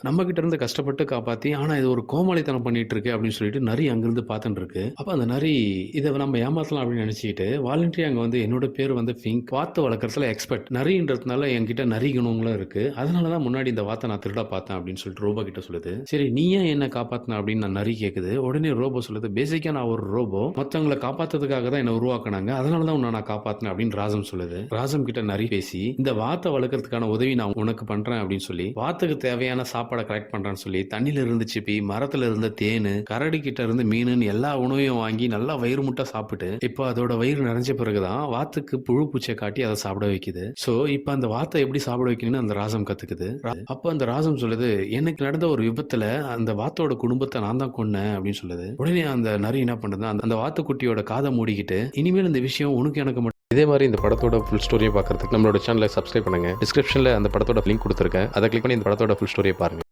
நம்ம கிட்ட இருந்து கஷ்டப்பட்டு காப்பாத்தி, ஆனா இது ஒரு கோமாளித்தனம் பண்ணிட்டு இருக்கு அப்படின்னு சொல்லிட்டு நரி அங்கிருந்து பார்த்துட்டு இருக்கு. அப்ப அந்த நரி இத நம்ம ஏமாத்தலாம் அப்படின்னு நினைச்சுக்கிட்டு, வாலண்டரியா அங்க வந்து என்னோட பேரு வந்து பிங்க். வாத்து வளர்க்கறதுல எக்ஸ்பெர்ட். நரின்றதுனால என்கிட்ட நரி குணங்களும் இருக்கு. அதனால தான் முன்னாடி இந்த வாத்த நான் திருட பார்த்தேன் அப்படின்னு சொல்லிட்டு ரோபோ கிட்ட சொல்லுது. சரி நீ ஏன் என்ன காப்பாத்துன அப்படின்னு நான் நரி கேக்குது. உடனே ரோபோ சொல்லுது, பேசிக்கா நான் ஒரு ரோபோ. மத்தவங்கள காப்பாத்துறதுக்காக தான் என்ன உருவாக்குனாங்க. அதனால தான் உன்ன நான் காப்பாத்துனேன் அப்படின்னு ராசம் சொல்லுது. ராசம் கிட்ட நரி பேசி, இந்த வாத்த வளர்க்கறதுக்கான உதவி நான் உனக்கு பண்றேன் அப்படின்னு சொல்லி, வாத்துக்கு தேவையான சாப்பாட கலெக்ட் பண்றேன்னு சொல்லி, தண்ணில இருந்து சிப்பி, மரத்துல இருந்த தேனு, கரடி கிட்ட இருந்து மீனுன்னு எல்லா உணவையும் வாங்கி நல்லா வயிறு முட்ட சாப்பிட்டு, இப்போ அதோட வயிறு நிறைஞ்ச பிறகுதான் வாத்துக்கு புழு பூச்சிய காட்டி அதை சாப்பிட வைக்குது. சோ இப்ப அந்த வாத்தை எப்படி சாப்பிட வைக்கணும்னு அந்த ராசம் கத்துக்குது. அப்ப அந்த ராசம் சொல்லுது, எனக்கு நடந்த ஒரு விபத்துல அந்த வாத்தோட குடும்பத்தை நான் தான் கொன்னேன் அப்படின்னு சொல்லுது. உடனே அந்த நரி என்ன பண்ணுது, அந்த வாத்துக்குட்டியோட காதை மூடிக்கிட்டு, இனிமேல் இந்த விஷயம் உனக்கு எனக்கு மட்டும். இதே மாதிரி இந்த படத்தோட ஃபுல் ஸ்டோரியை பார்க்கறதுக்கு நம்மளோட சேனலை சப்ஸ்கிரைப் பண்ணுங்க. டிஸ்கிரிப்ஷன்ல அந்த படத்தோட லிங்க் கொடுத்துருக்கேன். அதை கிளிக் பண்ணி இந்த படத்தோட ஃபுல் ஸ்டோரியை பாருங்க.